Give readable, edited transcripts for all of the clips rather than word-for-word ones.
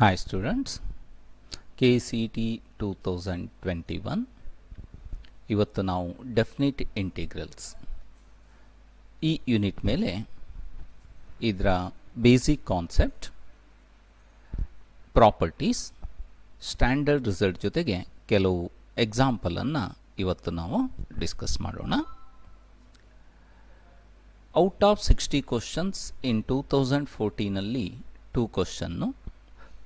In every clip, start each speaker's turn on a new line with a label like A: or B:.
A: Hi students, KCT 2021 ಇವತ್ತು ನಾವು definite integrals ಈ ಯೂನಿಟ್ ಮೇಲೆ ಇದರ basic concept, properties, standard result ಜೊತೆಗೆ ಕೆಲವು ಎಕ್ಸಾಂಪಲನ್ನು ಇವತ್ತು ನಾವು ಡಿಸ್ಕಸ್ ಮಾಡೋಣ. ಔಟ್ ಆಫ್ 60 ಕ್ವಶನ್ಸ್ ಇನ್ 2014ನಲ್ಲಿ 2 ಕ್ವಶನ್ನು,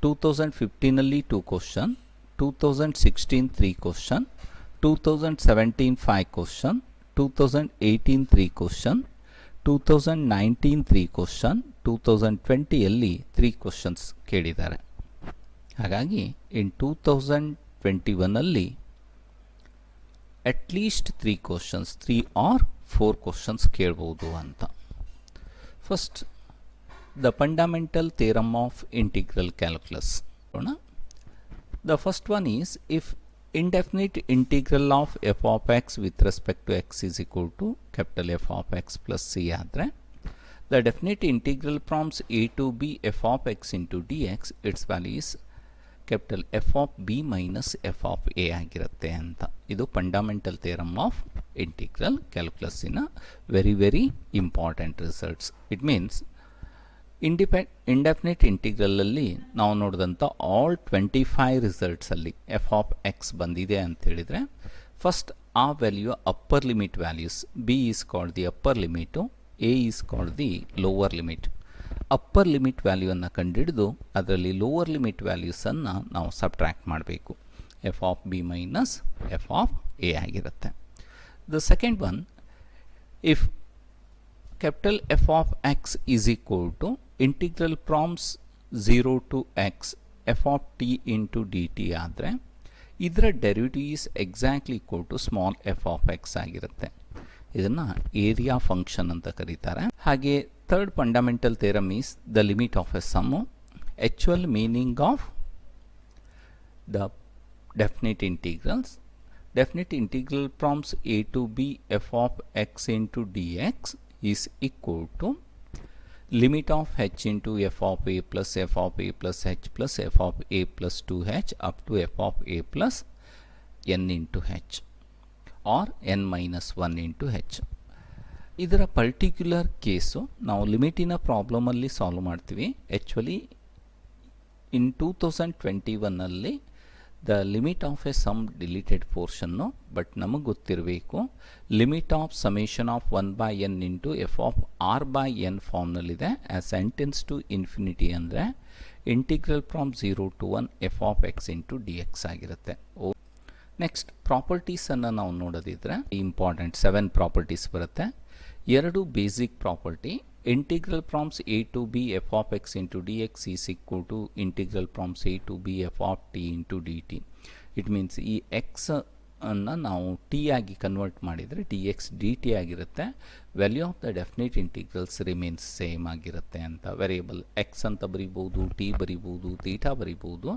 A: 2015ನಲ್ಲಿ 2 question, 2016 3 question, 2017 5 question, 2018 3 question, 2019 3 question, 2020ಯಲ್ಲಿ 3 ಕ್ವಶನ್ಸ್ ಕೇಳಿದ್ದಾರೆ. ಹಾಗಾಗಿ ಇನ್ 2021ನಲ್ಲಿ ಅಟ್ಲೀಸ್ಟ್ 3 ಕ್ವಶನ್ಸ್, 3 or 4 ಕ್ವಶನ್ಸ್ ಕೇಳ್ಬೋದು ಅಂತ. First, the fundamental theorem of integral calculus. The first one is, if indefinite integral of f of x with respect to x is equal to capital F of x plus c ಆದರೆ the definite integral from a to b f of x into dx, its value is capital F of b minus f of a ಆಗಿರುತ್ತೆ ಅಂತ. ಇದು fundamental theorem of integral ಕ್ಯಾಲ್ಕುಲಸ್ಸಿನ very important results. It means indefinite ಇಂಟಿಗ್ರಲಲ್ಲಿ ನಾವು ನೋಡಿದಂಥ all 25 ರಿಸಲ್ಟ್ಸಲ್ಲಿ F of X ಬಂದಿದೆ ಅಂತ ಹೇಳಿದರೆ, ಫಸ್ಟ್ ಆ value upper limit values, B is called the upper limit, A is called the lower limit. Upper limit ವ್ಯಾಲ್ಯೂವನ್ನು ಕಂಡುಹಿಡಿದು ಅದರಲ್ಲಿ ಲೋವರ್ ಲಿಮಿಟ್ ವ್ಯಾಲ್ಯೂಸನ್ನು ನಾವು ಸಬ್ಟ್ರ್ಯಾಕ್ಟ್ ಮಾಡಬೇಕು. F of B minus F of A ಆಗಿರುತ್ತೆ. The second one, if capital F of x is equal to integral from 0 to x f of t into dt ಆದರೆ ಇದರ derivative is exactly equal to small F of X ಆಗಿರುತ್ತೆ. ಇದನ್ನು area function ಅಂತ ಕರೀತಾರೆ. ಹಾಗೆ third fundamental theorem is the limit of a sum. Actual meaning of the definite integrals, definite integral from a to b f of x into dx is equal to limit of h into f of a plus f of a plus h plus f of a plus 2h up to f of a plus n into h or n minus 1 into h. ಇದರ particular case ನಾವು ಲಿಮಿಟಿನ ಪ್ರಾಬ್ಲಮಲ್ಲಿ solve ಮಾಡ್ತೀವಿ. Actually in 2021ನಲ್ಲಿ the limit of a sum deleted portion, but ನಮಗೆ ಗೊತ್ತಿರಬೇಕು limit of summation of 1/n into F of r/n ಫಾರ್ಮ್ನಲ್ಲಿದೆ. As n tends to infinity ಅಂದರೆ integral from 0 to 1 F of X into D X ಆಗಿರುತ್ತೆ. Next, ಪ್ರಾಪರ್ಟೀಸನ್ನು ನಾವು ನೋಡೋದಿದ್ರೆ important 7 properties ಬರುತ್ತೆ. 2 basic property, integral from a to b f of x into dx is equal to integral from a to b f of t into dt. It means ಈ x ಅನ್ನು ನಾವು t ಆಗಿ convert ಮಾಡಿದರೆ dx dt ಆಗಿರುತ್ತೆ. Value of the definite integrals remains same ಆಗಿರುತ್ತೆ ಅಂತ. Variable x ಅಂತ ಬರಿಬೋದು, t ಬರಿಬೋದು, ಥೀಟಾ ಬರಿಬೋದು.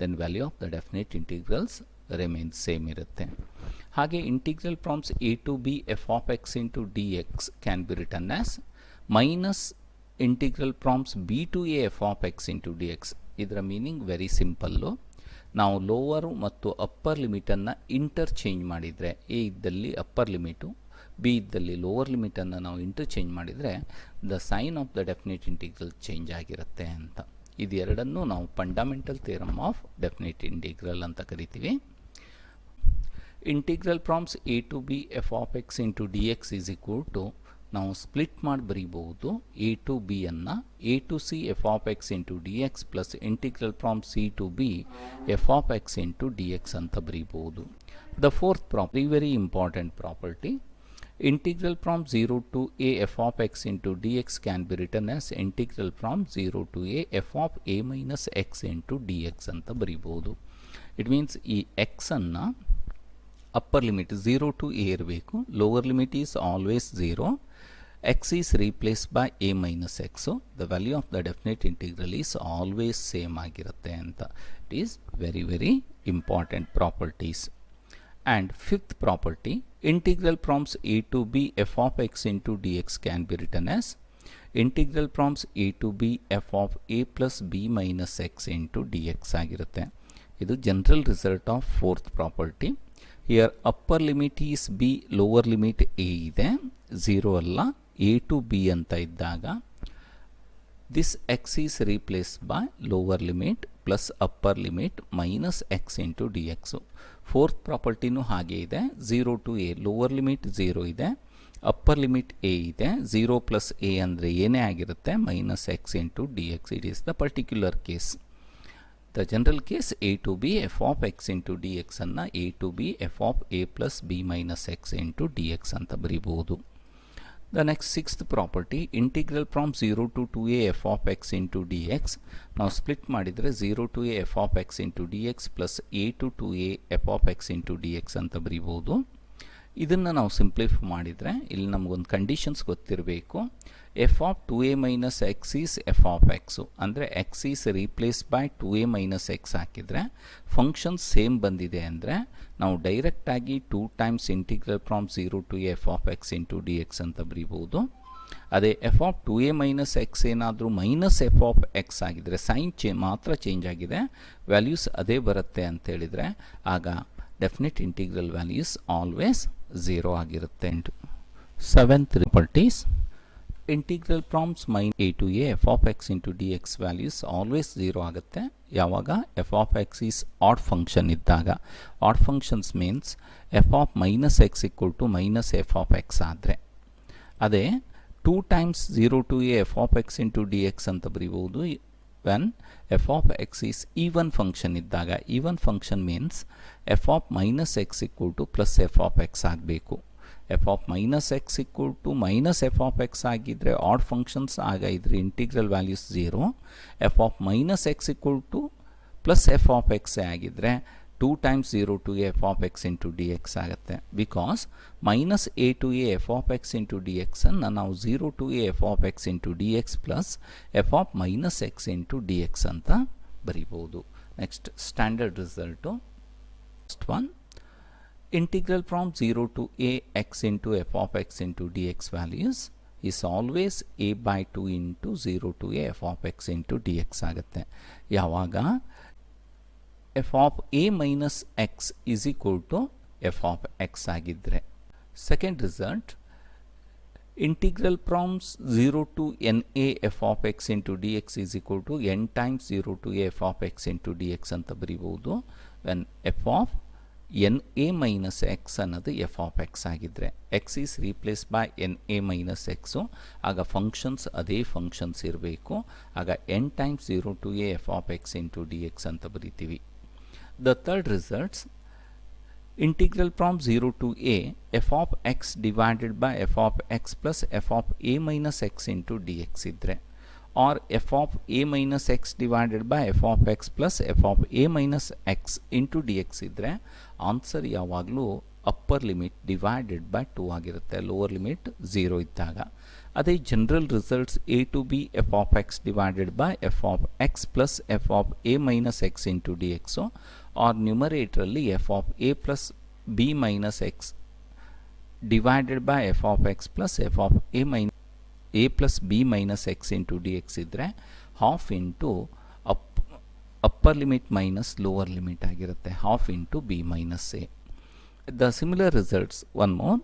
A: Then value of the definite integrals remains same ಇರುತ್ತೆ. ಹಾಗೆ integral from a to b f of x into dx can be written as minus integral from b to a f of X into D x. ಇದರ meaning very simple. ನಾವು lower ಮತ್ತು upper ಲಿಮಿಟನ್ನು interchange ಮಾಡಿದರೆ, a ಇದ್ದಲ್ಲಿ upper limit, b ಇದ್ದಲ್ಲಿ lower ಲಿಮಿಟನ್ನು ನಾವು interchange ಮಾಡಿದರೆ the sign of the definite integral change ಆಗಿರುತ್ತೆ ಅಂತ. ಇದು ಎರಡನ್ನೂ ನಾವು fundamental theorem of definite integral ಅಂತ ಕರಿತೀವಿ. Integral from a to b f of X into D x is equal to, ನಾವು ಸ್ಪ್ಲಿಟ್ ಮಾಡಿ ಬರೀಬಹುದು ಎ ಟು ಬಿ ಅನ್ನು a to c f of X into D x plus integral from c to b f of X into D x ಅಂತ ಬರೀಬಹುದು. The fourth property, very important property, integral from 0 to a f of X into D X can be written as integral from 0 to a f of a minus x into D x ಅಂತ ಬರೀಬಹುದು. It means ಈ ಎಕ್ಸನ್ನು upper limit 0 to a ಇರಬೇಕು, lower limit is always 0, x is replaced by a minus x, so the value of the definite integral is always same ಆಗಿರುತ್ತೆ ಅಂತ. It is very important properties. And fifth property, integral from a to b f of x into dx can be written as integral from a to b f of a plus b minus x into dx ಆಗಿರುತ್ತೆ. ಇದು general result of fourth property. Here upper limit is b, lower limit a ಇದೆ, 0 ಅಲ್ಲ, a to b ಅಂತ ಇದ್ದಾಗ this x is replaced by lower limit plus upper limit minus x into dx. Fourth ಪ್ರಾಪರ್ಟಿನೂ ಹಾಗೆ ಇದೆ, 0 to a, lower limit 0 ಇದೆ, upper limit a ಇದೆ, 0 plus a ಅಂದರೆ ಏನೇ ಆಗಿರುತ್ತೆ, minus x into D X. It is the particular case. The general case a to b f of x into dx ಅನ್ನು a to b f of a plus b minus x into dx ಅಂತ ಬರೀಬಹುದು. The next sixth property, integral from 0 to 2a f of x into dx. ನಾವು split ಮಾಡಿದರೆ 0 to a f of x into dx plus a to 2a f of x into dx ಅಂತ ಬರೀಬಹುದು. ಇದನ್ನು ನಾವು simplify ಮಾಡಿದರೆ ಇಲ್ಲಿ ನಮಗೊಂದು conditions ಗೊತ್ತಿರಬೇಕು. F of 2a minus x is f of x ಅಂದರೆ x is replace by 2a minus x ಹಾಕಿದರೆ function same ಬಂದಿದೆ ಅಂದರೆ ನಾವು ಡೈರೆಕ್ಟಾಗಿ 2 times integral from 0 to a f of x into dx ಅಂತ ಬರೀಬಹುದು. ಅದೇ f of 2a minus x ಏನಾದರೂ ಮೈನಸ್ ಎಫ್ ಆಫ್ ಎಕ್ಸ್ ಆಗಿದರೆ ಸೈನ್ ಮಾತ್ರ ಚೇಂಜ್ ಆಗಿದೆ, ವ್ಯಾಲ್ಯೂಸ್ ಅದೇ ಬರುತ್ತೆ ಅಂತ ಹೇಳಿದರೆ ಆಗ ಡೆಫಿನೆಟ್ ಇಂಟಿಗ್ರಲ್ ವ್ಯಾಲ್ಯೂಸ್ ಆಲ್ವೇಸ್ 0 ಆಗಿರುತ್ತೆ. Seventh properties, integral from a to a f of x into dx values always 0 ಆಗುತ್ತೆ. ಯಾವಾಗ f of x is odd function ಇದ್ದಾಗ. Odd functions means f of minus x equal to minus F of x ಆದರೆ. ಅದೇ 2 times 0 to a f of x into dx ಅಂತ ಬರೀಬಹುದು when f of x is even function ಇದ್ದಾಗ. Even function means f of minus x equal to plus f of x ಆಗಬೇಕು. F of minus x equal to minus F of x ಆಗಿದ್ದರೆ odd functions, ಆಗ ಇದ್ರ integral values 0. F of minus x equal to plus f of x ಆಗಿದ್ದರೆ 2 times 0 to a f of x into dx ಆಗುತ್ತೆ. Because minus a to a f of x into dx ಅನ್ನು ನಾವು 0 to a f of x into dx plus f of minus x into D x ಅಂತ ಬರೀಬಹುದು. Next standard result. First one, integral from 0 to a x into f of x into dx values is always a by 2 into 0 to a f of x into dx ಆಗುತ್ತೆ. ಯಾವಾಗ f of a minus x is equal to f of x ಆಗಿದ್ದರೆ. Second result, integral from 0 to n a f of x into dx is equal to n times 0 to a f of x into dx ಅಂತ ಬರೀಬಹುದು. When f of n a minus x ಅನ್ನೋದು f of x ಆಗಿದ್ದರೆ, x is replace by n a minus x, ಆಗ functions ಅದೇ functions ಇರಬೇಕು. ಆಗ N times 0 to a f of x into dx ಅಂತ ಬರೀತೀವಿ. The third results, integral from 0 to a f of x divided by f of x plus f of a minus x into dx ಇದ್ದರೆ, or f of a minus x divided by f of x plus f of a minus x into dx ಇದ್ದರೆ answer ಯಾವಾಗಲೂ upper limit divided by 2 ಆಗಿರುತ್ತೆ, lower limit 0 ಇದ್ದಾಗ. ಅದೇ general results a to b f of x divided by f of x plus f of a minus x into dx or ನ್ಯೂಮರೇಟ್ರಲ್ಲಿ f of a plus b minus x divided by f of x plus f of a plus b minus x into dx ಇದ್ದರೆ half into upper limit minus lower limit ಆಗಿರುತ್ತೆ, half into b minus a. The similar results, one more,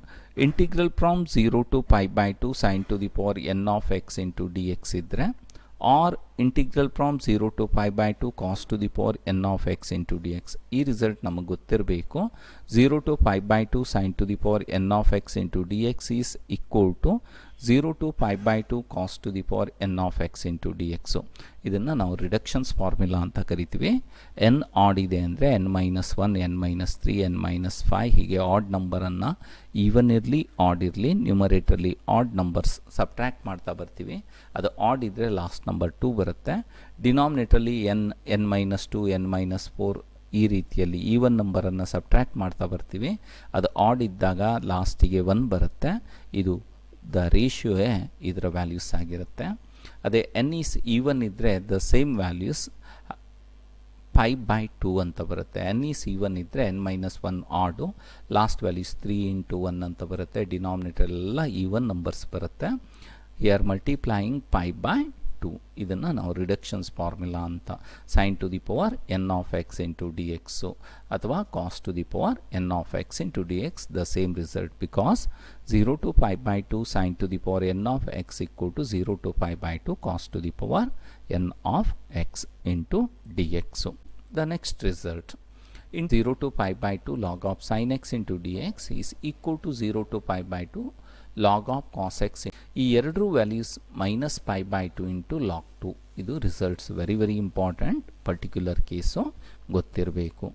A: integral from 0 to pi by 2 sin to the power n of x into dx ಇದ್ದರೆ, or integral from 0 to pi by 2 cos to the power n of x into dx. ಈ result ನಮಗೆ ಗೊತ್ತಿರಬೇಕು. 0 to pi by 2 sin to the power n of x into dx is equal to 0 to pi by 2 cos to the power n of x into dx. ಇದನ್ನು ನಾವು reductions formula ಅಂತ ಕರಿತೀವಿ. n add ಇದೆ ಅಂದರೆ n minus 1, n minus 3, n minus 5 ಹೀಗೆ add ನಂಬರನ್ನು even ಇರಲಿ add ಇರಲಿ ನ್ಯೂಮರೇಟರ್ಲಿ ಆಡ್ ನಂಬರ್ಸ್ ಸಬ್ಟ್ರ್ಯಾಕ್ಟ್ ಮಾಡ್ತಾ ಬರ್ತೀವಿ. ಅದು ಆಡ್ ಇದ್ದರೆ ಲಾಸ್ಟ್ ನಂಬರ್ 2 ಬರುತ್ತೆ. ಡಿನಾಮಿನೇಟರ್ಲಿ n ಮೈನಸ್ 2, n ಮೈನಸ್ 4 ಈ ರೀತಿಯಲ್ಲಿ ಈವನ್ ನಂಬರನ್ನು ಸಬ್ಟ್ರ್ಯಾಕ್ಟ್ ಮಾಡ್ತಾ ಬರ್ತೀವಿ. ಅದು ಆಡ್ ಇದ್ದಾಗ ಲಾಸ್ಟಿಗೆ 1 ಬರುತ್ತೆ. ಇದು ದ ರೇಷಿಯೋಯೇ ಇದರ ವ್ಯಾಲ್ಯೂಸ್ ಆಗಿರುತ್ತೆ. ಅದೇ n ಈಸ್ ಈವನ್ ಇದ್ದರೆ the same values pi by 2 ಅಂತ ಬರುತ್ತೆ. n ಈಸ್ ಈವನ್ ಇದ್ದರೆ n ಮೈನಸ್ 1 ಆಡು, ಲಾಸ್ಟ್ ವ್ಯಾಲ್ಯೂಸ್ 3 into 1 ಅಂತ ಬರುತ್ತೆ. ಡಿನಾಮಿನೇಟರ್ ಎಲ್ಲ ಈವನ್ ನಂಬರ್ಸ್ ಬರುತ್ತೆ. Here multiplying pi by 2. ಇದನ್ನು ನಾವು ರಿಡಕ್ಷನ್ಸ್ ಫಾರ್ಮುಲಾ ಅಂತ sine to the power n of X into d x ಅಥವಾ cos to the power n of X into D x the same result because 0 to pi by 2 sine to the power n of x equal to 0 to pi by 2 cos to the power n of x into dx. So the next result in 0 to pi by 2 log of sin x into dx is equal to 0 to pi by 2 log of cos x. ಈ ಎರಡು values minus pi by 2 into log 2. ಇದು results very important. Particular case ಗೊತ್ತಿರಬೇಕು.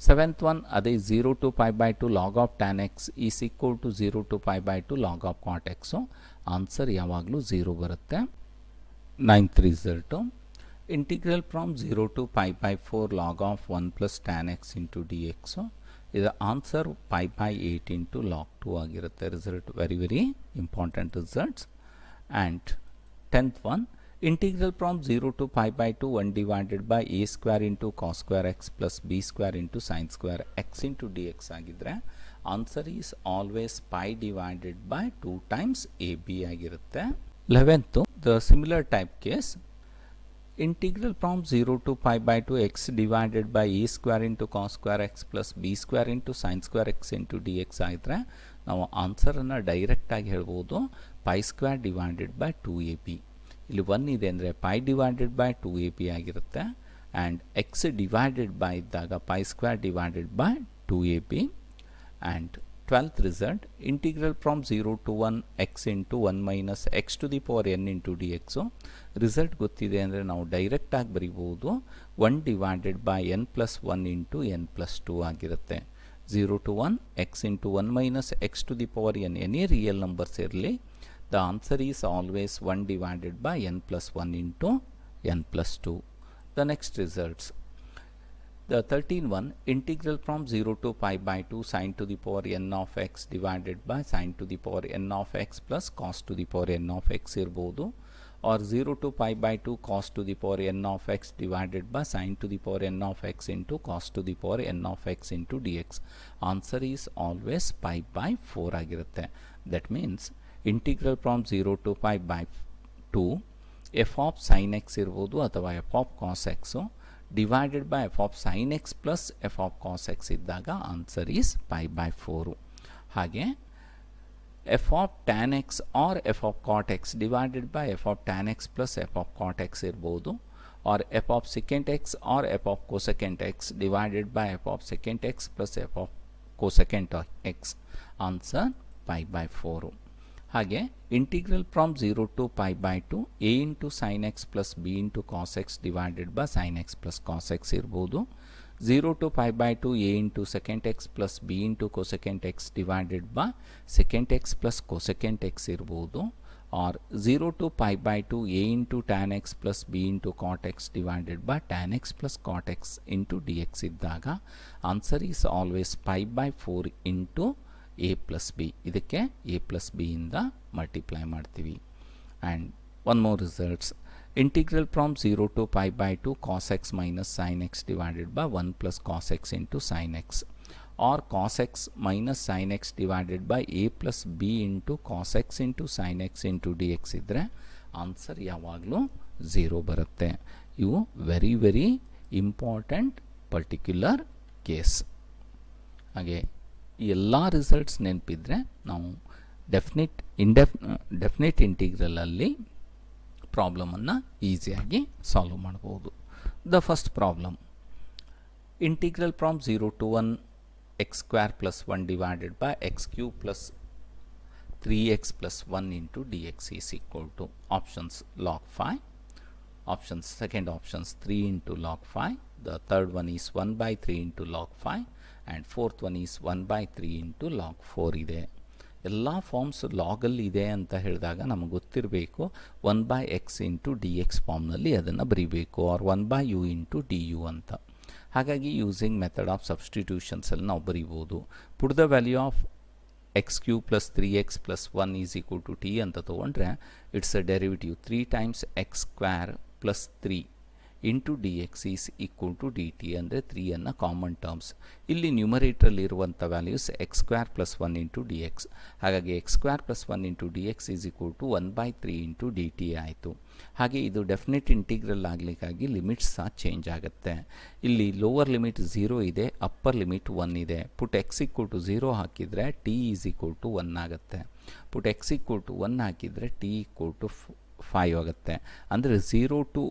A: Seventh one ಅದೇ 0 to pi by 2 log of tan x is equal to 0 to pi by 2 log of cot x. Answer ಯಾವಾಗಲೂ 0 ಬರುತ್ತೆ. Ninth result integral from 0 to pi by 4 log of 1 plus tan x into dx. ಇದರ answer pi by 8 into log 2 ಆಗಿರುತ್ತೆ. Result very important results. And tenth one integral from 0 to pi by 2 1 divided by a square into cos square x plus b square into sin square x into dx ಆಗಿದ್ರೆ answer is always pi divided by 2 times ab ಆಗಿರುತ್ತೆ. 11th the similar type case integral from 0 to pi by 2 x divided by a square into cos square x plus b square into sin square x into dx ಆಗಿದ್ರೆ ನಾವು ಆನ್ಸರನ್ನು ಡೈರೆಕ್ಟಾಗಿ ಹೇಳ್ಬೋದು pi square divided by 2ab. ಇಲ್ಲಿ 1 ಇದೆ ಅಂದರೆ pi divided by 2ab ಆಗಿರುತ್ತೆ. And x divided by ಇದ್ದಾಗ pi square divided by 2ab. And 12th result integral from 0 to 1 x into 1 minus x to the power n into dx. Result ಗೊತ್ತಿದೆ ಅಂದರೆ ನಾವು ಡೈರೆಕ್ಟಾಗಿ ಬರಿಬೋದು 1 divided by n plus 1 into n plus 2 ಆಗಿರುತ್ತೆ. 0 to 1 x into 1 minus x to the power n any real numbers ಇರಲಿ the answer is always 1 divided by n plus 1 into n plus 2. The next results the 13th one integral from 0 to pi by 2 sin to the power n of x divided by sin to the power n of x plus cos to the power n of x ಇರ್ಬೋದು. or 0 to pi by 2 cos to the power n of x divided by sin to the power n of x into cos to the power n of x into dx. Answer is always pi by 4 ಆಗಿರುತ್ತೆ. That means integral from 0 to pi by 2 f of sin x ಇರ್ಬೋದು ಅಥವಾ f of cos x divided by f of sin x plus f of cos x ಇದ್ದಾಗ answer is pi by 4. ಹಾಗೆ f of tan x or f of cot x divided by f of tan x plus f of cot x ಇರ್ಬೋದು. or f of secant x or f of cosecant x divided by f of secant x plus f of cosecant x. Answer pi by 4. ಹಾಗೆ integral from 0 to pi by 2 a into sin x plus b into cos x divided by sin x plus cos x ಇರ್ಬೋದು. 0 to pi by 2 a into secant x plus b into cosecant x divided by secant x plus cosecant x ಇರ್ಬೋದು. or 0 to pi by 2 a into tan x plus b into cot x divided by tan x plus cot x into dx ಇದ್ದಾಗ answer is always pi by 4 into a plus b. ಇದಕ್ಕೆ a plus b ಇಂದ multiply ಮಾಡ್ತೀವಿ. And one more results integral from 0 to pi by 2 cos x minus sin x divided by 1 plus cos x into sin x. or cos x minus sin x divided by a plus b into cos x into sin x into dx ಇದ್ದರೆ answer ಯಾವಾಗಲೂ 0 ಬರುತ್ತೆ. ಇವು very important particular case. ಹಾಗೆ ಈ ಎಲ್ಲ results ನೆನಪಿದ್ರೆ ನಾವು definite ಇಂಟಿಗ್ರಲಲ್ಲಿ ಪ್ರಾಬ್ಲಮನ್ನು ಈಸಿಯಾಗಿ solve ಮಾಡ್ಬೋದು. The first problem integral from 0 to 1 x square plus 1 divided by x cube plus 3x plus 1 into dx is equal to options log 5. options second options 3 into log 5. the third one is 1 by 3 into log 5 and fourth one is 1 by 3 into log 4 ಇದೆ. ಎಲ್ಲ forms ಲಾಗಲ್ಲಿ ಇದೆ ಅಂತ ಹೇಳಿದಾಗ ನಮಗೆ ಗೊತ್ತಿರಬೇಕು 1 by x into D x ಫಾರ್ಮ್ನಲ್ಲಿ ಅದನ್ನು ಬರೀಬೇಕು or 1 by u into d u ಅಂತ. ಹಾಗಾಗಿ ಯೂಸಿಂಗ್ ಮೆಥಡ್ ಆಫ್ ಸಬ್ಸ್ಟಿಟ್ಯೂಷನ್ಸಲ್ಲಿ ನಾವು ಬರೀಬೋದು. Put the value of x cube plus 3x plus 1 is equal to t ಅಂತ ತೊಗೊಂಡ್ರೆ it's a derivative 3 times x square plus 3 into D x is equal to d t ಅಂದರೆ 3 common terms. ಇಲ್ಲಿ ನ್ಯೂಮರೇಟ್ರಲ್ಲಿ ಇರುವಂಥ values x square plus 1 into D x. ಹಾಗಾಗಿ x square plus 1 into D x is equal to 1/3 into d t ಆಯಿತು. ಹಾಗೆ ಇದು definite integral ಆಗಲಿಕ್ಕಾಗಿ limits ಸಹ ಚೇಂಜ್ ಆಗುತ್ತೆ. ಇಲ್ಲಿ ಲೋವರ್ ಲಿಮಿಟ್ 0 ಇದೆ, ಅಪ್ಪರ್ ಲಿಮಿಟ್ 1 ಇದೆ. ಪುಟ್ ಎಕ್ಸ್ ಈಕ್ವಲ್ ಟು 0 ಹಾಕಿದರೆ ಟಿ ಈಸ್ ಈಕ್ವಲ್ ಟು 1 ಆಗುತ್ತೆ. ಪುಟ್ ಎಕ್ಸ್ ಈಕ್ವಲ್ ಟು 1 ಹಾಕಿದರೆ ಟಿ ಈಕ್ವಲ್ ಟು 5 ಆಗುತ್ತೆ. ಅಂದರೆ 0 ಟು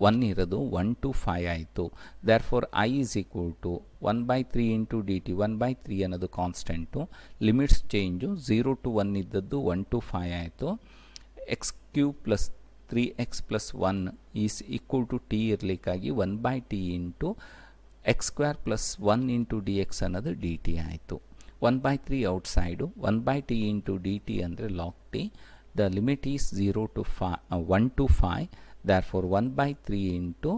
A: 1 ಇರೋದು 1 to 5 ಆಯಿತು. Therefore I is equal to 1/3 into d t. 1/3 ಅನ್ನೋದು ಕಾನ್ಸ್ಟೆಂಟು. ಲಿಮಿಟ್ಸ್ ಚೇಂಜು 0 to 1 ಇದ್ದದ್ದು 1 to 5 ಆಯಿತು. X cube plus 3x plus 1 is equal to t ಇರಲಿಕ್ಕಾಗಿ 1/t into x square plus 1 into D x ಅನ್ನೋದು d t ಆಯಿತು. 1/3 outside. 1/t into d t ಅಂದರೆ log t. The limit is 1 to 5. therefore 1/3 into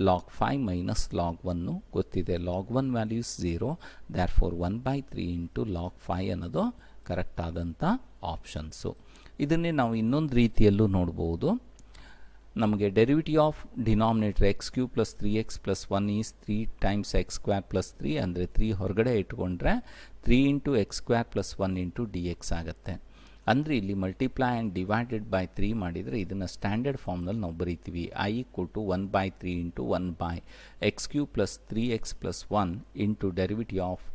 A: log 5 minus log 1 ಗೊತ್ತಿದೆ. Log 1 values 0. therefore 1/3 into log 5 ಅನ್ನೋದು correct ಆದಂಥ options. ಇದನ್ನೇ ನಾವು ಇನ್ನೊಂದು ರೀತಿಯಲ್ಲೂ ನೋಡ್ಬೋದು. ನಮಗೆ derivative of denominator X cube plus 3x plus 1 is 3 times X square plus 3 ಅಂದರೆ 3 ಹೊರಗಡೆ ಇಟ್ಕೊಂಡ್ರೆ 3 into x square plus 1 into D X ಆಗುತ್ತೆ. ಅಂದರೆ ಇಲ್ಲಿ ಮಲ್ಟಿಪ್ಲೈ ಆ್ಯಂಡ್ ಡಿವೈಡೆಡ್ ಬೈ 3 ಮಾಡಿದರೆ ಇದನ್ನು ಸ್ಟ್ಯಾಂಡರ್ಡ್ ಫಾರ್ಮ್ನಲ್ಲಿ ನಾವು ಬರೀತೀವಿ. I equal to 1/3 into 1/x cube plus 3x plus 1 into derivative of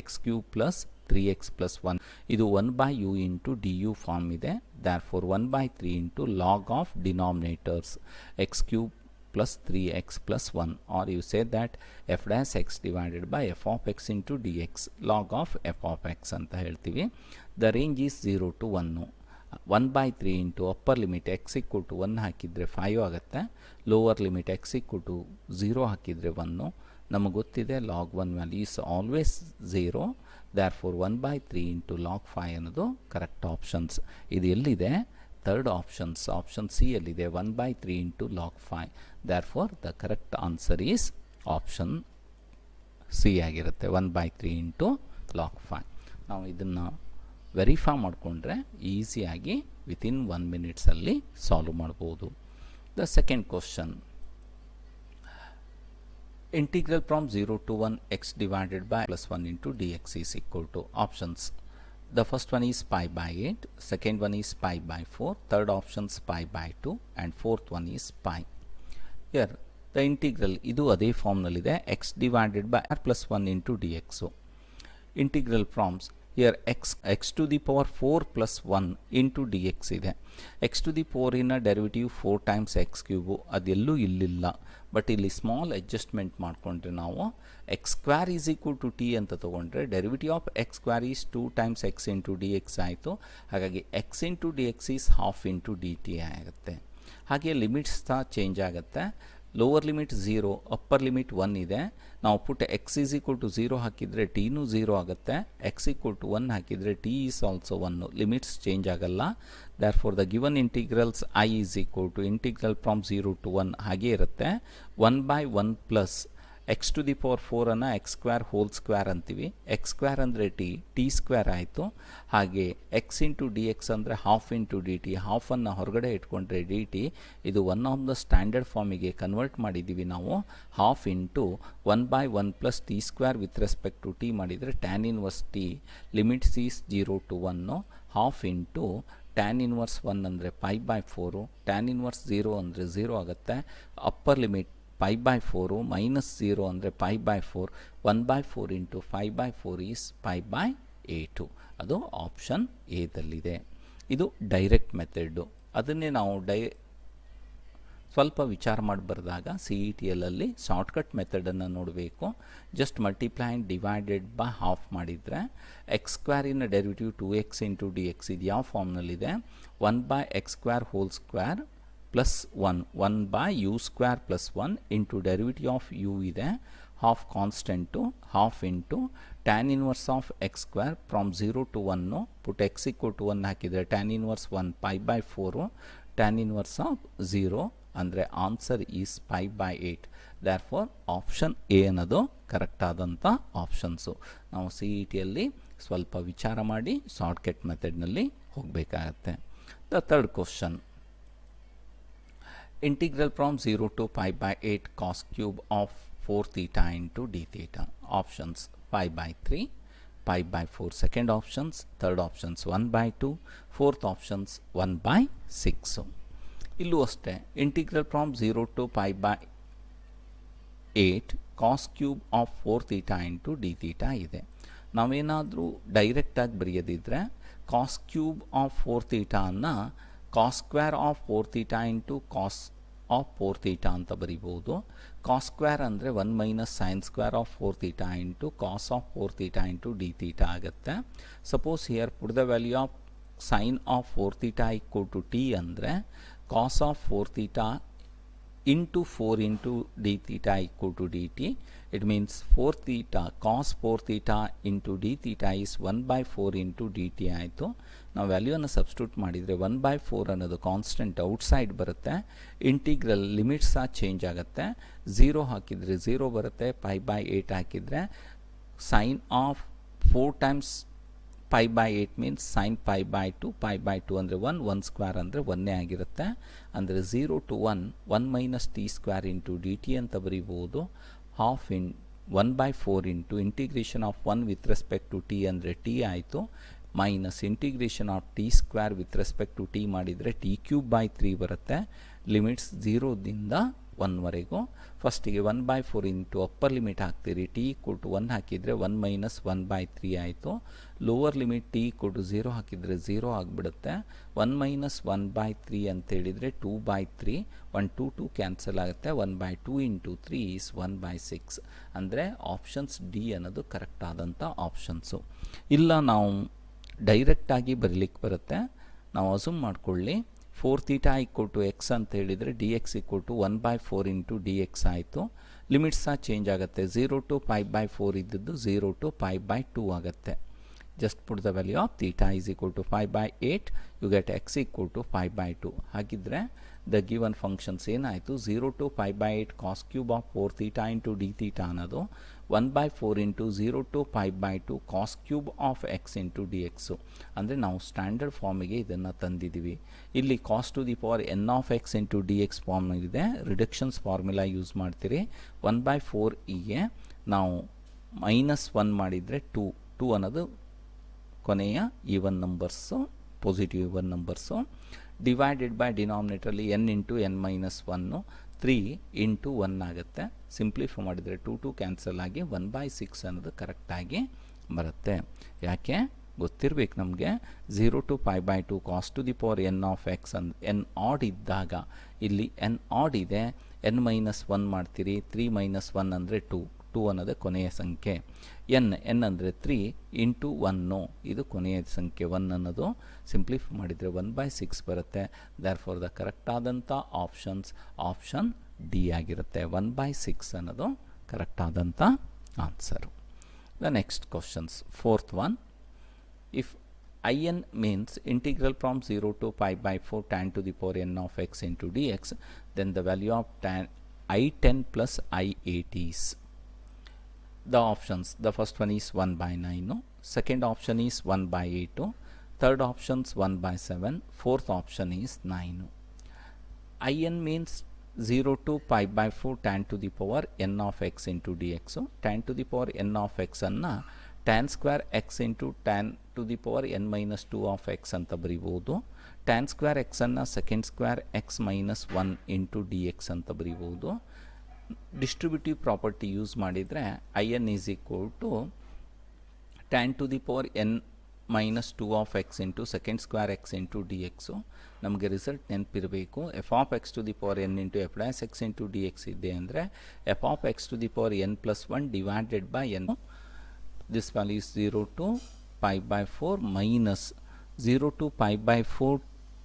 A: x cube plus 3x plus 1. ಇದು 1/u into d u form ಇದೆ. therefore 1/3 into log of denominators x cube plus 3x plus 1, or you say that f dash x divided by f of x into dx log of f of x ಅಂತ ಹೇಳ್ತೀವಿ. the range is 0 to 1. 1/3 into upper limit x equal to 1 ಹಾಕಿದರೆ 5 ಆಗುತ್ತೆ. Lower limit x equal to 0 ಹಾಕಿದರೆ 1. ನಮಗೆ ಗೊತ್ತಿದೆ log 1 value is always 0. therefore 1/3 into log 5 ಅನ್ನೋದು correct options. ಇದು ಎಲ್ಲಿದೆ? ಥರ್ಡ್ ಆಪ್ಷನ್ಸ್, ಆಪ್ಷನ್ ಸಿ ಯಲ್ಲಿದೆ. 1/3 into log 5. therefore the correct answer is option c ಆಗಿರುತ್ತೆ. 1/3 ಇಂಟು ಲಾಗ್ 5. ನಾವು ಇದನ್ನು ವೆರಿಫೈ ಮಾಡಿಕೊಂಡ್ರೆ ಈಸಿಯಾಗಿ ವಿತಿನ್ 1 ಮಿನಿಟ್ಸಲ್ಲಿ ಸಾಲ್ವ್ ಮಾಡ್ಬೋದು. The second question, integral from 0 to 1 x divided by plus 1 into dx is equal to options. The first one is pi by 8, second one is pi by 4, third option is pi by 2 and fourth one is pi. Here the integral ಇದು ಅದೇ ಫಾರ್ಮ್ನಲ್ಲಿದೆ. x divided by r plus 1 into dx. Integral from here x to the power 4 plus 1 into dx ಇದೆ. x to the power ಇನ derivative 4 times x cube, ಅದೆಲ್ಲೂ ಇಲ್ಲಿಲ್ಲ. But ಇಲ್ಲಿ small adjustment ಮಾಡಿಕೊಂಡ್ರೆ ನಾವು x square is equal to t ಅಂತ ತೊಗೊಂಡ್ರೆ derivative of x square is 2 times x into D x ಆಯಿತು. ಹಾಗಾಗಿ x into D x is half into d t ಆಗುತ್ತೆ. ಹಾಗೆ ಲಿಮಿಟ್ಸ್ ಸಹ ಚೇಂಜ್ ಆಗುತ್ತೆ. ಲೋವರ್ ಲಿಮಿಟ್ 0, ಅಪ್ಪರ್ ಲಿಮಿಟ್ 1 ಇದೆ. ನಾವು put x is equal to 0 ಹಾಕಿದರೆ ಟೀನೂ 0 ಆಗುತ್ತೆ. ಎಕ್ಸ್ ಈಕ್ವಲ್ ಟು 1 ಹಾಕಿದರೆ T is also 1. Limits change ಆಗಲ್ಲ. therefore the given integrals I is equal to integral from 0 to 1 ಹಾಗೆ ಇರುತ್ತೆ. 1/1 plus x to the power 4 ಅನ್ನು x square whole square ಅಂತೀವಿ. X square ಅಂದರೆ t square ಆಯಿತು. ಹಾಗೆ x into D x ಅಂದರೆ half into d t. ಹಾಫನ್ನು ಹೊರಗಡೆ ಇಟ್ಕೊಂಡ್ರೆ ಡಿ ಟಿ. ಇದು ಒನ್ ಆಫ್ ದ ಸ್ಟ್ಯಾಂಡರ್ಡ್ ಫಾರ್ಮಿಗೆ ಕನ್ವರ್ಟ್ ಮಾಡಿದ್ದೀವಿ ನಾವು. Half into 1/1 plus t square with respect to t ಮಾಡಿದರೆ tan inverse t. Limits is 0 to 1. Half into tan inverse 1 ಅಂದರೆ ಪೈ ಬೈ 4. ಟ್ಯಾನ್ ಇನ್ವರ್ಸ್ 0 ಅಂದರೆ 0 ಆಗುತ್ತೆ. Upper limit pi by 4 minus 0 ಅಂದರೆ pi by 4. 1/4 into 5/4 is pi by 8. ಅದು option ಎದಲ್ಲಿದೆ. ಇದು direct method. ಅದನ್ನೇ ನಾವು ಸ್ವಲ್ಪ ವಿಚಾರ ಮಾಡಿ ಬರೆದಾಗ ಸಿ ಇ ಟಿ ಎಲ್ಲಲ್ಲಿ ಶಾರ್ಟ್ಕಟ್ ಮೆಥಡನ್ನು ನೋಡಬೇಕು. Just multiply and divided by half ಮಾಡಿದರೆ ಎಕ್ಸ್ ಸ್ಕ್ವೇರಿನ derivative 2x into D x ಇದು ಯಾವ ಫಾರ್ಮ್ನಲ್ಲಿದೆ? 1/x square whole square plus 1 u square plus 1 into derivative of u ಇದೆ. Half constant. Half into tan inverse of x square from 0 to 1. Put x equal to 1 ಹಾಕಿದರೆ tan inverse 1 pi by 4. Tan inverse of 0 ಅಂದರೆ answer is pi by 8. therefore option a ಅನ್ನೋದು correct ಆದಂಥ options. ನಾವು C E ಟಿಯಲ್ಲಿ ಸ್ವಲ್ಪ ವಿಚಾರ ಮಾಡಿ shortcut ಮೆಥಡ್ನಲ್ಲಿ ಹೋಗಬೇಕಾಗತ್ತೆ. The third question, integral from 0 to pi by 8 cos cube of 4 theta into d theta. Options pi by 3, pi by 4 second options, third options 1 by 2, fourth options 1 by 6. ಇಲ್ಲೂ ಅಷ್ಟೇ integral from 0 to pi by 8 cos cube of 4 theta into d theta ಇದೆ. ನಾವೇನಾದರೂ ಡೈರೆಕ್ಟಾಗಿ ಬರೆಯೋದಿದ್ರೆ cos cube of 4 theta ಅನ್ನು cos square of 4 theta into cos of 4 theta ಅಂತ ಬರಿಬೋದು. Cos square ಅಂದರೆ 1 minus sine square of 4 theta into cos of 4 theta into d theta ಆಗುತ್ತೆ. Suppose here put the value of sine of 4 theta equal to t ಅಂದರೆ cos of 4 theta into 4 into d theta equal to dt. It means 4 theta cos 4 theta into d theta is 1 by 4 into dt ಆಯಿತು. ನಾವು ವ್ಯಾಲ್ಯೂವನ್ನು substitute ಮಾಡಿದರೆ 1 by 4 ಅನ್ನೋದು constant outside ಬರುತ್ತೆ. Integral limits change ಆಗುತ್ತೆ. 0 ಹಾಕಿದರೆ 0 ಬರುತ್ತೆ. ಪೈ ಬೈ 8 ಹಾಕಿದರೆ sine of 4 times pi by 8 means sin pi by 2, pi by 2 ಅಂದರೆ 1, 1 ಸ್ಕ್ವೇರ್ ಅಂದರೆ 1 ಆಗಿರುತ್ತೆ. ಅಂದರೆ 0 to 1, 1 minus t square into d t ಅಂತ ಬರೀಬೋದು. Half in 1 by 4 into integration of 1 with respect to t ಅಂದರೆ t ಆಯಿತು, minus integration of t square with respect to t ಮಾಡಿದರೆ t cube by 3 ಬರುತ್ತೆ. Limits 0ದಿಂದ 1ವರೆಗೂ. ಫಸ್ಟಿಗೆ 1 by 4 into upper limit ಹಾಕ್ತೀರಿ. ಟಿ ಈಕ್ವಲ್ ಟು 1 ಹಾಕಿದರೆ 1 minus 1 by 3 ಆಯಿತು. Lower limit t equal to 0 ಹಾಕಿದರೆ 0 ಆಗಿಬಿಡುತ್ತೆ. 1 ಮೈನಸ್ 1 by 3 ಅಂತೇಳಿದರೆ 2 by 3, 1 2 2 ಕ್ಯಾನ್ಸಲ್ ಆಗುತ್ತೆ. 1 by 2 ಇಂಟು 3 ಈಸ್ 1 by 6. ಅಂದರೆ ಆಪ್ಷನ್ಸ್ ಡಿ ಅನ್ನೋದು ಕರೆಕ್ಟ್ ಆದಂಥ ಆಪ್ಷನ್ಸು. ಇಲ್ಲ ನಾವು ಡೈರೆಕ್ಟಾಗಿ ಬರೀಲಿಕ್ಕೆ ಬರುತ್ತೆ. ನಾವು ಅಸ್ಯೂಮ್ ಮಾಡ್ಕೊಳ್ಳಿ 4 theta ಈಕ್ವಲ್ ಟು ಎಕ್ಸ್ ಅಂತ ಹೇಳಿದರೆ d x equal to 1 by 4 into D x ಆಯಿತು. ಲಿಮಿಟ್ಸ್ ಸಹ ಚೇಂಜ್ ಆಗುತ್ತೆ. 0 to pi by 4 ಇದ್ದದ್ದು 0 to pi by 2 ಆಗುತ್ತೆ. Just put the value of theta is equal to 5 by 8, you get x equal to 5 by 2. ಹಾಗಿದ್ರೆ the given functions ಏನಾಯಿತು? 0 to pi by 8 cos cube of 4 theta into d theta ಅನ್ನೋದು 1 by 4 into 0 to pi by 2 cos cube of X into d x. ಅಂದರೆ ನಾವು standard ಫಾರ್ಮಿಗೆ ಇದನ್ನು ತಂದಿದ್ದೀವಿ. ಇಲ್ಲಿ cos to the power n of X into D x form ಇದೆ. Reductions formula use ಮಾಡ್ತೀರಿ. 1 by 4 ಗೆ ನಾವು ಮೈನಸ್ 1 ಮಾಡಿದರೆ 2 ಅನ್ನೋದು ಕೊನೆಯ even numbers, positive even numbers. Divided by ಡಿನಾಮಿನೇಟ್ರಲ್ಲಿ n into n minus 1, 3 into 1 ಆಗುತ್ತೆ. ಸಿಂಪ್ಲಿಫೈ ಮಾಡಿದರೆ 2 2 ಕ್ಯಾನ್ಸಲ್ ಆಗಿ 1 by 6 ಅನ್ನೋದು ಕರೆಕ್ಟಾಗಿ ಬರುತ್ತೆ. ಯಾಕೆ ಗೊತ್ತಿರಬೇಕು ನಮಗೆ. 0 to pi by 2 cos to the power n of x and n odd ಇದ್ದಾಗ ಇಲ್ಲಿ ಎನ್ ಆಡ್ ಇದೆ, ಎನ್ ಮೈನಸ್ 1 ಮಾಡ್ತೀರಿ. 3 ಮೈನಸ್ 1 ಅಂದರೆ 2 ಅನ್ನೋದೇ ಕೊನೆಯ ಸಂಖ್ಯೆ. ಎನ್ ಅಂದರೆ 3 ಇಂಟು 1, ಇದು ಕೊನೆಯ ಸಂಖ್ಯೆ 1 ಅನ್ನೋದು. ಸಿಂಪ್ಲಿಫೈ ಮಾಡಿದರೆ 1 by 6 ಬರುತ್ತೆ. ದೇರ್ ಫಾರ್ ದ ಕರೆಕ್ಟ್ ಆದಂಥ ಆಪ್ಷನ್ಸ್ ಆಪ್ಷನ್ ಡಿ ಆಗಿರುತ್ತೆ. 1 by 6 ಅನ್ನೋದು ಕರೆಕ್ಟ್ ಆದಂಥ answer. The next questions. Fourth one, if in means integral from 0 to pi by 4 tan to the power n of x into dx, then the value of tan I10 plus I8 is. The options, the first one is 1 by 9, second option is 1 by 8, third option is 1 by 7, fourth option is 9. In means 0 to pi by 4 tan to the power n of x into dx. Tan to the power n of x anna tan square x into tan to the power n minus 2 of x ಅಂತ ಬರೀಬೋದು. tan square x ಅನ್ನು second square x minus 1 into dx ಅಂತ ಬರೀಬೋದು. Distributive property use ಮಾಡಿದರೆ in is equal to tan to the power n minus 2 of x into second square x into dx. ನಮಗೆ result ನೆನಪಿರಬೇಕು. f of x to the power n into f dash x into dx ಇದೆ ಅಂದರೆ f of x to the power n plus 1 divided by n. This value is 0 to pi by 4 minus 0 to pi by 4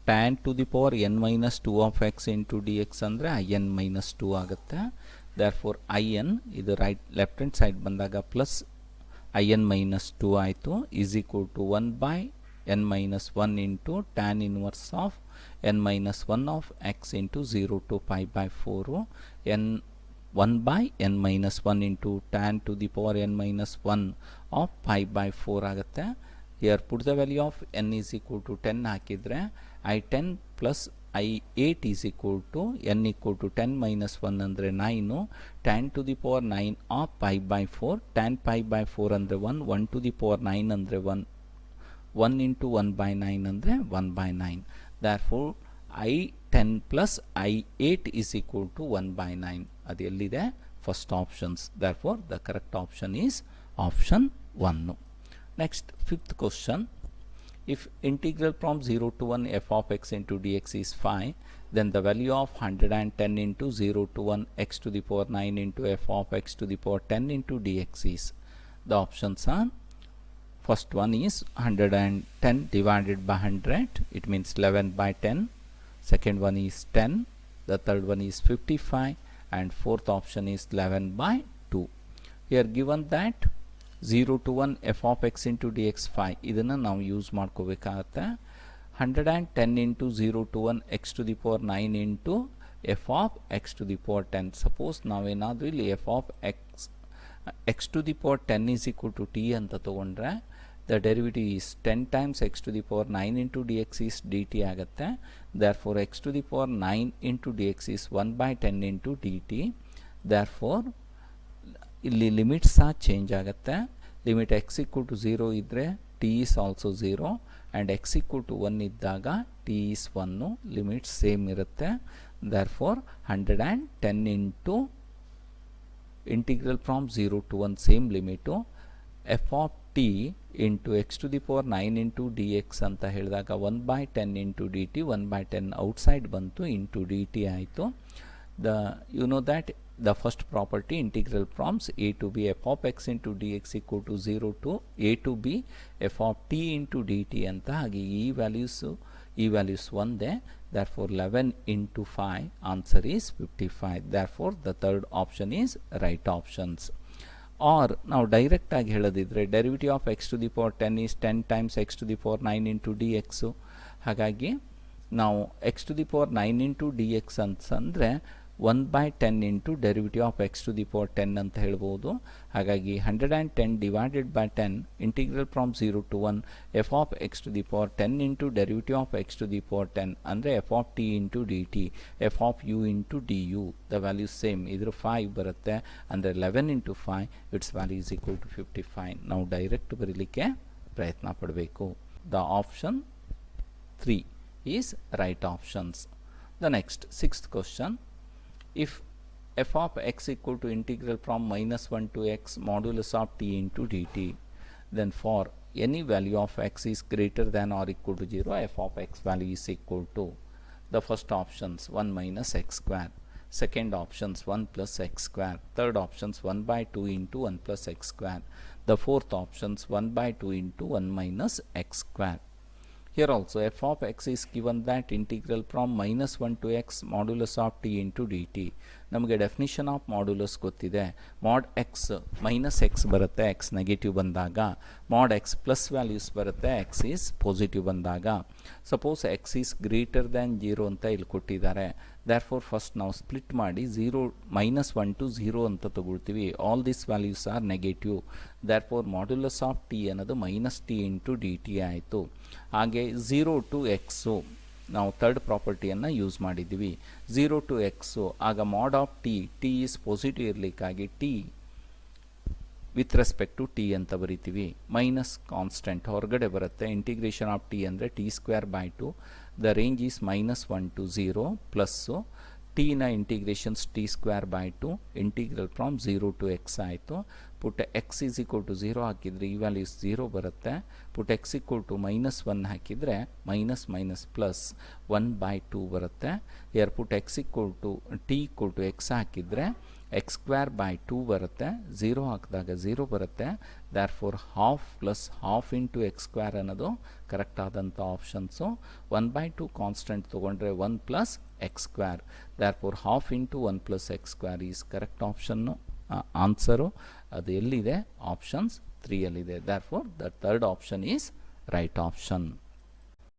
A: tan to the power n minus 2 of x into dx ಅಂದರೆ in minus 2 ಆಗುತ್ತೆ. therefore in ಇದು right left hand side ಬಂದಾಗ plus in minus 2 ಆಯಿತು, is equal to 1 by n minus 1 into tan inverse of n minus 1 of x into 0 to pi by 4 n 1 by n minus 1 into tan to the power n minus 1 of pi by 4 ಆಗುತ್ತೆ. here put the value of n is equal to 10 ಹಾಕಿದರೆ I10 plus I8 is equal to n equal to 10 minus 1 ಅಂದರೆ 9, tan to the power 9 of pi by 4, tan pi by 4 ಅಂದರೆ 1, 1 to the power 9 ಅಂದರೆ 1, 1 into 1 by 9 ಅಂದರೆ 1 by 9. Therefore I10 plus I8 is equal to 1 by 9. ಅದು ಎಲ್ಲಿದೆ? First options. Therefore the correct option is option 1. Next, fifth question. If integral from 0 to 1 f of x into dx is 5, then the value of 110 into 0 to 1 x to the power 9 into f of x to the power 10 into dx is. The options are, first one is 110 divided by 100, it means 11 by 10. Second one is 10. The third one is 55. And fourth option is 11 by 2. Here given that 0 to 1 f of x into dx 5, ಇದನ್ನು ನಾವು use ಮಾಡ್ಕೋಬೇಕಾಗತ್ತೆ. 110 into 0 to 1 x to the power 9 into f of x to the power 10. Suppose ನಾವೇನಾದರೂ ಇಲ್ಲಿ f of x to the power 10 is equal to t ಅಂತ ತಗೊಂಡ್ರೆ, the derivative is 10 times x to the power 9 into dx is dt ಆಗುತ್ತೆ. Therefore x to the power 9 into dx is 1 by 10 into dt. Therefore ಇಲ್ಲಿ limits ಸಹ change ಆಗುತ್ತೆ. Limit x equal to 0 ಇದ್ದರೆ t is also 0, and x equal to 1 ಇದ್ದಾಗ t is 1. Limit same ಇರುತ್ತೆ. Therefore 110 into integral from 0 to 1 same limit f of t into x to the power 9 into dx ಅಂತ ಹೇಳಿದಾಗ 1 by 10 into dt, 1 by 10 outside ಬಂತು, into dt ಆಯಿತು. You know that the first property, integral from a to b f of x into dx equal to 0 to a to b f of t into dt ಅಂತ. ಹಾಗೆ ಈ values ಒಂದೇ. Therefore 11 into 5, answer is 55. Therefore the third option is right options. Or ನಾವು direct ಆಗಿ ಹೇಳೋದಿದ್ರೆ derivative of x to the power 10 is 10 times x to the power 9 into dx. ಹಾಗಾಗಿ ನಾವು x to the power 9 into dx ಅಂತಂದರೆ 1 by 10 into derivative of x to the power 10 ಅಂತ ಹೇಳ್ಬೋದು. ಹಾಗಾಗಿ 110 divided by 10 integral from 0 to 1 f of x to the power 10 into derivative of x to the power 10 ಅಂದರೆ f of t into dt, f of u into du. The value same, ಇದ್ರ 5 ಬರುತ್ತೆ, ಅಂದರೆ 11 into 5, its value is equal to 55. ನಾವು direct ಬರೀಲಿಕ್ಕೆ ಪ್ರಯತ್ನ ಪಡಬೇಕು. The option 3 is right options. The next, sixth question. If f of x equal to integral from minus 1 to x modulus of t into dt, then for any value of x is greater than or equal to 0, f of x value is equal to the first options 1 minus x square, second options 1 plus x square, third options 1 by 2 into 1 plus x square, the fourth options 1 by 2 into 1 minus x square. Here also f of x is given that integral from minus 1 to x modulus of t into dt. ನಮಗೆ definition of modulus ಗೊತ್ತಿದೆ. mod x minus x ಬರುತ್ತೆ x negative ಬಂದಾಗ, mod x plus values ಬರುತ್ತೆ x is positive ಬಂದಾಗ. Suppose x is greater than 0 ಅಂತ ಇಲ್ಲಿ ಕೊಟ್ಟಿದ್ದಾರೆ. therefore first ನಾವು ಸ್ಪ್ಲಿಟ್ ಮಾಡಿ minus 1 to 0 ಅಂತ ತಗೊಳ್ತೀವಿ. All this values are negative. therefore modulus of t ಅನ್ನೋದು ಮೈನಸ್ t ಇಂಟು dt ಆಯಿತು. ಹಾಗೆ 0 to x ನಾವು ಥರ್ಡ್ ಪ್ರಾಪರ್ಟಿಯನ್ನು ಯೂಸ್ ಮಾಡಿದ್ದೀವಿ. 0 to x, ಆಗ mod of t is positive ಇರಲಿಕ್ಕಾಗಿ t with respect to t ಅಂತ ಬರಿತೀವಿ. ಮೈನಸ್ ಕಾನ್ಸ್ಟೆಂಟ್ ಹೊರಗಡೆ ಬರುತ್ತೆ. ಇಂಟಿಗ್ರೇಷನ್ ಆಫ್ ಟಿ ಅಂದರೆ t square by 2. The range is minus 1 to 0 plus ಟಿನ integrations t square by 2 integral from 0 to x ಆಯಿತು. Put x is equal to 0 ಹಾಕಿದರೆ ಈ values 0 ಬರುತ್ತೆ. ಪುಟ್ ಎಕ್ಸ್ ಈಕ್ವಲ್ ಟು -1 ಹಾಕಿದರೆ minus minus plus 1 by 2 ಬರುತ್ತೆ. Here put x equal to t equal to x ಹಾಕಿದರೆ x square by 2 ಬರುತ್ತೆ. 0 ಹಾಕಿದಾಗ 0 ಬರುತ್ತೆ. Therefore half plus half into x square ಅನ್ನೋದು ಕರೆಕ್ಟ್ ಆದಂಥ ಆಪ್ಷನ್ಸು. 1 by 2 ಕಾನ್ಸ್ಟೆಂಟ್ ತೊಗೊಂಡ್ರೆ 1 plus x square. Therefore half into 1 plus x square is correct option. Answer ಅದು ಎಲ್ಲಿದೆ? Options 3 ಅಲ್ಲಿದೆ. Therefore the third option is right option.